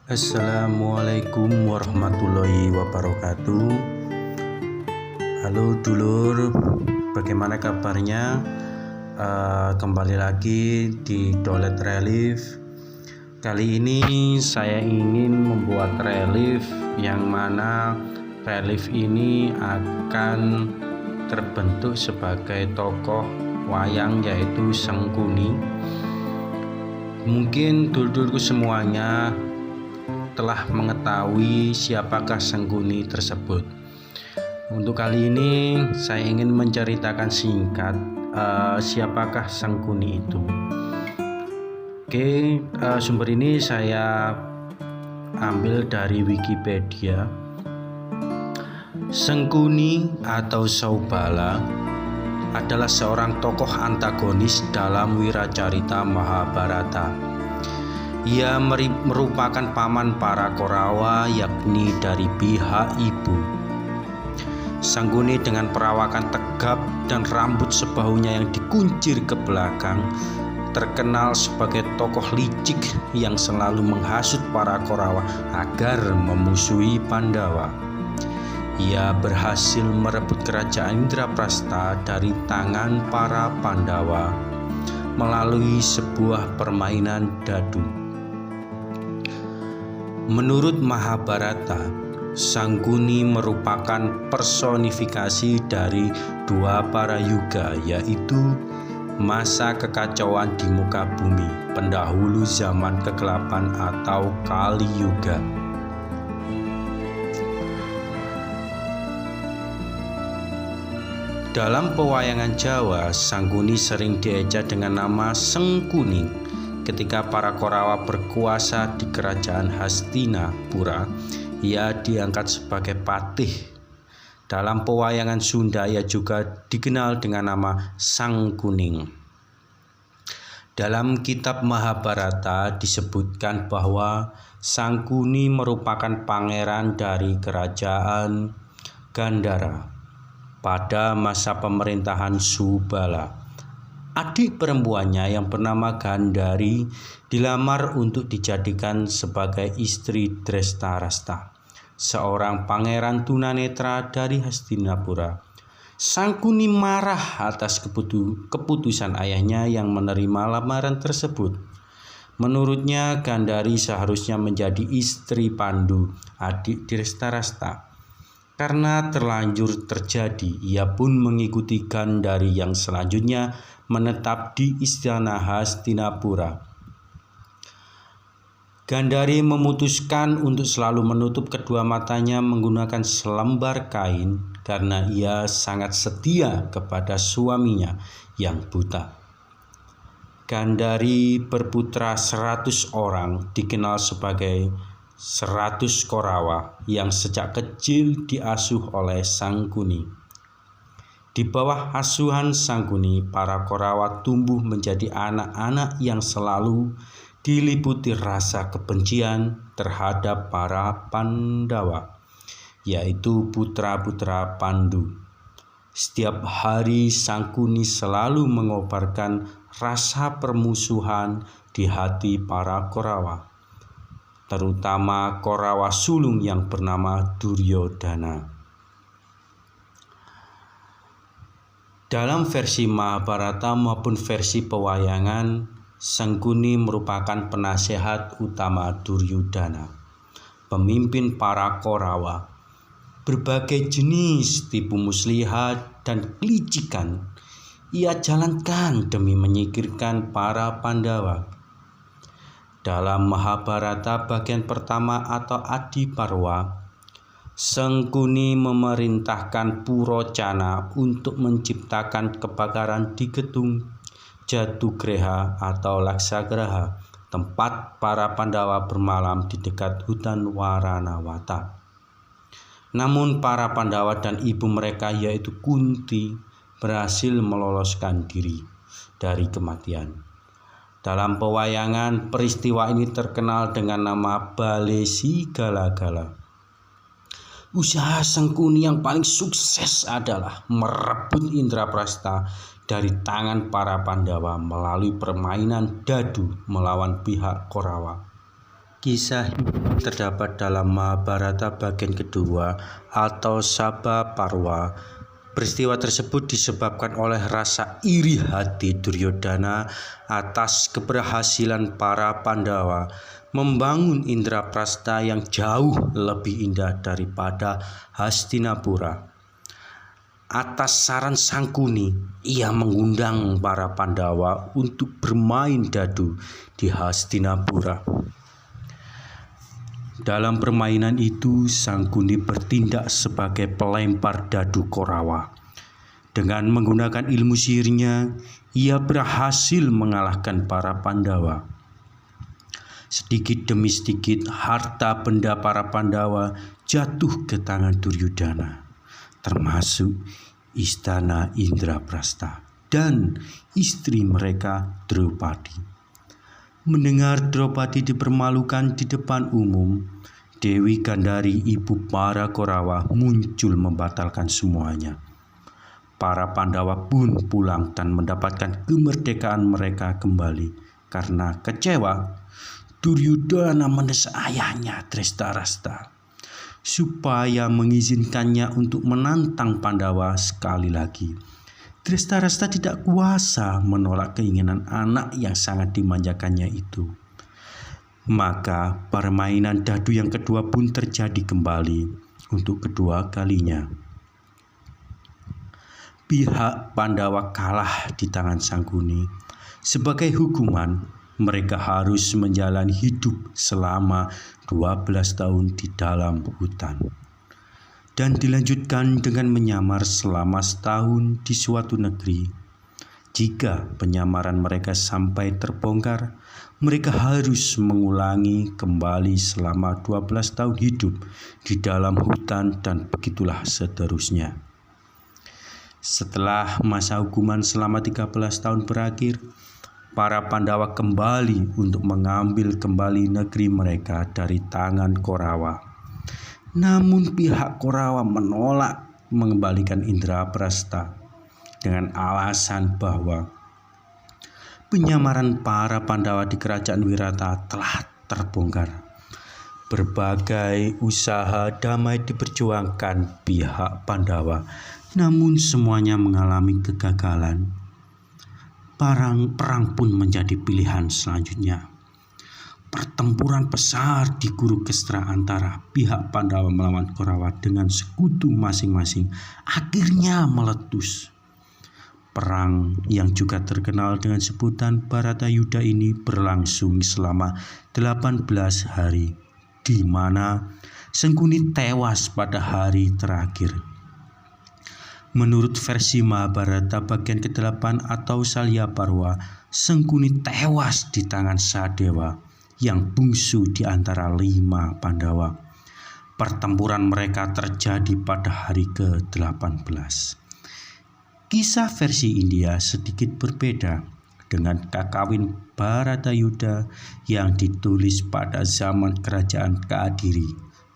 Assalamualaikum warahmatullahi wabarakatuh. Halo dulur, bagaimana kabarnya? Kembali lagi di Dolet Relief. Kali ini saya ingin membuat relief yang mana relief ini akan terbentuk sebagai tokoh wayang, yaitu Sengkuni. Mungkin dulur-dulurku semuanya telah mengetahui siapakah Sengkuni tersebut. Untuk kali ini saya ingin menceritakan singkat siapakah Sengkuni itu. Oke, sumber ini saya ambil dari Wikipedia. Sengkuni atau Saubala adalah seorang tokoh antagonis dalam Wiracarita Mahabharata. Ia merupakan paman para Korawa, yakni dari pihak ibu. Sengkuni dengan perawakan tegap dan rambut sebahunya yang dikuncir ke belakang terkenal sebagai tokoh licik yang selalu menghasut para Korawa agar memusuhi Pandawa. Ia berhasil merebut kerajaan Indraprasta dari tangan para Pandawa melalui sebuah permainan dadu. Menurut Mahabharata, Sengkuni merupakan personifikasi dari dua para yuga, yaitu masa kekacauan di muka bumi, pendahulu zaman kegelapan atau Kali Yuga. Dalam pewayangan Jawa, Sengkuni sering diejak dengan nama Sengkuning. Ketika para Korawa berkuasa di kerajaan Hastinapura, ia diangkat sebagai patih. Dalam pewayangan Sunda, ia juga dikenal dengan nama Sang Kuning. Dalam kitab Mahabharata disebutkan bahwa Sengkuni merupakan pangeran dari kerajaan Gandhara pada masa pemerintahan Subala. Adik perempuannya yang bernama Gandari dilamar untuk dijadikan sebagai istri Drestarasta, seorang pangeran tunanetra dari Hastinapura. Sengkuni marah atas keputusan ayahnya yang menerima lamaran tersebut. Menurutnya, Gandari seharusnya menjadi istri Pandu, adik Drestarasta. Karena terlanjur terjadi, ia pun mengikuti Gandari yang selanjutnya menetap di istana Hastinapura. Gandari memutuskan untuk selalu menutup kedua matanya menggunakan selembar kain karena ia sangat setia kepada suaminya yang buta. Gandari berputra 100 orang, dikenal sebagai 100 Korawa yang sejak kecil diasuh oleh Sengkuni. Di bawah asuhan Sengkuni, para Korawa tumbuh menjadi anak-anak yang selalu diliputi rasa kebencian terhadap para Pandawa, yaitu putra-putra Pandu. Setiap hari Sengkuni selalu mengobarkan rasa permusuhan di hati para Korawa, terutama Korawa sulung yang bernama Duryodhana. Dalam versi Mahabharata maupun versi pewayangan, Sengkuni merupakan penasehat utama Duryodhana, pemimpin para Korawa. Berbagai jenis tipu muslihat dan kelicikan ia jalankan demi menyingkirkan para Pandawa. Dalam Mahabharata bagian pertama atau Adiparwa, Sengkuni memerintahkan Purocana untuk menciptakan kebakaran di gedung Jatugreha atau Laksagraha, tempat para Pandawa bermalam di dekat hutan Waranawata. Namun para Pandawa dan ibu mereka, yaitu Kunti, berhasil meloloskan diri dari kematian. Dalam pewayangan, peristiwa ini terkenal dengan nama Balesi Gala-gala. Usaha Sengkuni yang paling sukses adalah merebut Indraprasta dari tangan para Pandawa melalui permainan dadu melawan pihak Korawa. Kisah ini terdapat dalam Mahabharata bagian kedua atau Sabha Parwa. Peristiwa tersebut disebabkan oleh rasa iri hati Duryodhana atas keberhasilan para Pandawa membangun Indraprastha yang jauh lebih indah daripada Hastinapura. Atas saran Sangkuni, ia mengundang para Pandawa untuk bermain dadu di Hastinapura. Dalam permainan itu, Sangkuni bertindak sebagai pelempar dadu Korawa. Dengan menggunakan ilmu sihirnya, ia berhasil mengalahkan para Pandawa. Sedikit demi sedikit, harta benda para Pandawa jatuh ke tangan Duryodhana, termasuk istana Indraprastha dan istri mereka Draupadi. Mendengar Draupadi dipermalukan di depan umum, Dewi Gandhari, ibu para Korawa, muncul membatalkan semuanya. Para Pandawa pun pulang dan mendapatkan kemerdekaan mereka kembali. Karena kecewa, Duryodhana mendesak ayahnya Dhritarashtra supaya mengizinkannya untuk menantang Pandawa sekali lagi. Dhritarashtra tidak kuasa menolak keinginan anak yang sangat dimanjakannya itu. Maka permainan dadu yang kedua pun terjadi kembali untuk kedua kalinya. Pihak Pandawa kalah di tangan Sangkuni. Sebagai hukuman, mereka harus menjalani hidup selama 12 tahun di dalam hutan. Dan dilanjutkan dengan menyamar selama setahun di suatu negeri. Jika penyamaran mereka sampai terbongkar, mereka harus mengulangi kembali selama 12 tahun hidup di dalam hutan dan begitulah seterusnya. Setelah masa hukuman selama 13 tahun berakhir, para Pandawa kembali untuk mengambil kembali negeri mereka dari tangan Korawa. Namun pihak Korawa menolak mengembalikan Indraprastha dengan alasan bahwa penyamaran para Pandawa di kerajaan Wirata telah terbongkar. Berbagai usaha damai diperjuangkan pihak Pandawa, namun semuanya mengalami kegagalan. Perang pun menjadi pilihan selanjutnya. Pertempuran besar di Kurukshetra antara pihak Pandawa melawan Korawa dengan sekutu masing-masing akhirnya meletus. Perang yang juga terkenal dengan sebutan Bharatayuddha ini berlangsung selama 18 hari, di mana Sangkuni tewas pada hari terakhir. Menurut versi Mahabharata bagian ke-8 atau Salya Parwa, Sangkuni tewas di tangan Sadewa yang bungsu di antara 5 Pandawa. Pertempuran mereka terjadi pada hari ke-18. Kisah versi India sedikit berbeda dengan Kakawin Bharatayuddha yang ditulis pada zaman kerajaan Kadiri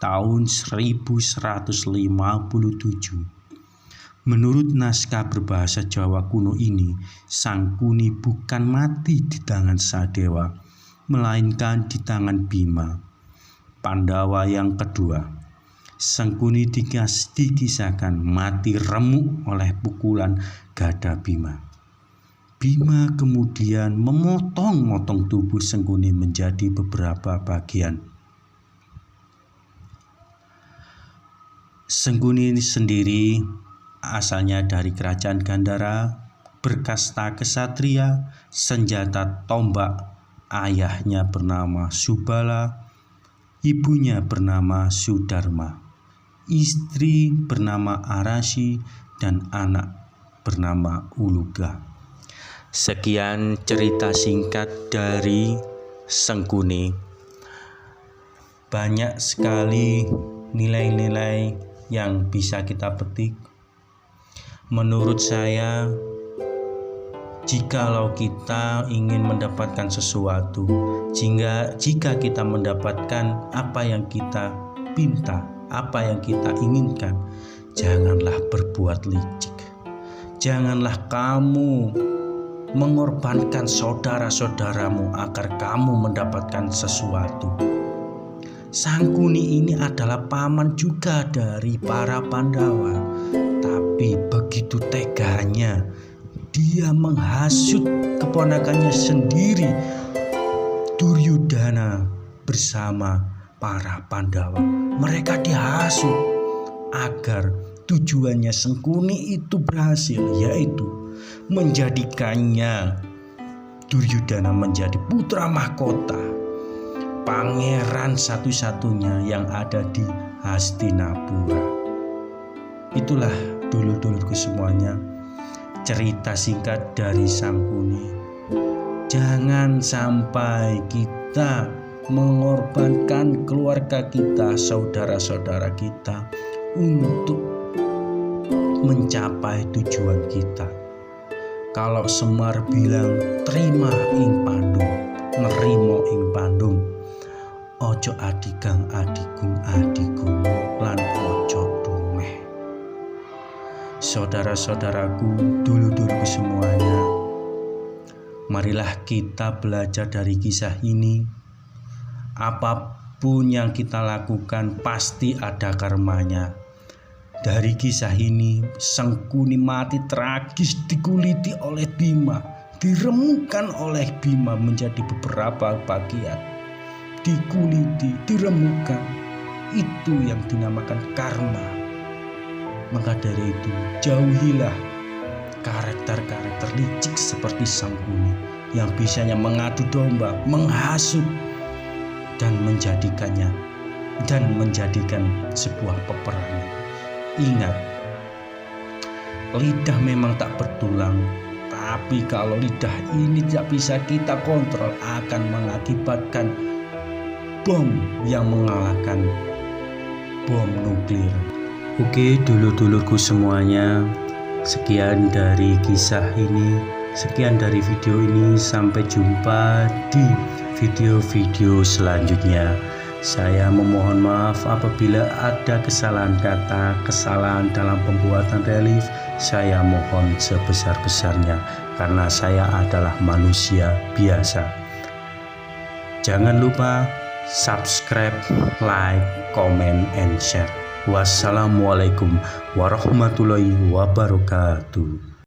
tahun 1157. Menurut naskah berbahasa Jawa kuno ini, Sangkuni bukan mati di tangan Sadewa, melainkan di tangan Bima, Pandawa yang kedua. Sangkuni dikisahkan mati remuk oleh pukulan gada Bima. Bima kemudian memotong-motong tubuh Sangkuni menjadi beberapa bagian. Sangkuni sendiri asalnya dari kerajaan Gandhara, berkasta kesatria, senjata tombak. Ayahnya bernama Subala, ibunya bernama Sudarma, istri bernama Arasi, dan anak bernama Uluga. Sekian cerita singkat dari Sangkuni. Banyak sekali nilai-nilai yang bisa kita petik. Menurut saya, jikalau kita ingin mendapatkan sesuatu, jika kita mendapatkan apa yang kita pinta, apa yang kita inginkan, janganlah berbuat licik. Janganlah kamu mengorbankan saudara-saudaramu agar kamu mendapatkan sesuatu. Sangkuni ini adalah paman juga dari para Pandawa, tapi begitu teganya dia menghasut keponakannya sendiri, Duryudana, bersama para Pandawa. Mereka dihasut agar tujuannya Sangkuni itu berhasil, yaitu menjadikannya Duryudana menjadi putra mahkota, pangeran satu-satunya yang ada di Hastinapura. Itulah dulur-dulurku semuanya, cerita singkat dari Sangkuni. Jangan sampai kita mengorbankan keluarga kita, saudara-saudara kita untuk mencapai tujuan kita. Kalau Semar bilang terima ing pandum, nerimo ing pandum, ojo adigang adigung adigung lan ojo dumeh. Saudara-saudaraku, dulur-dulurku semuanya, marilah kita belajar dari kisah ini. Apapun yang kita lakukan pasti ada karmanya. Dari kisah ini, Sangkuni mati tragis dikuliti oleh Bima, diremukkan oleh Bima menjadi beberapa bagian. Dikuliti, diremukkan, itu yang dinamakan karma. Maka dari itu, jauhilah karakter-karakter licik seperti Sangkuni yang bisanya mengadu domba, menghasut, dan menjadikan sebuah peperangan. Ingat, lidah memang tak bertulang, tapi kalau lidah ini tidak bisa kita kontrol akan mengakibatkan bom yang mengalahkan bom nuklir. Oke, dulur-dulurku semuanya, sekian dari kisah ini, sekian dari video ini. Sampai jumpa di video-video selanjutnya. Saya memohon maaf apabila ada kesalahan kata, kesalahan dalam pembuatan relief. Saya mohon sebesar-besarnya karena saya adalah manusia biasa. Jangan lupa subscribe, like, comment, and share. Wassalamualaikum warahmatullahi wabarakatuh.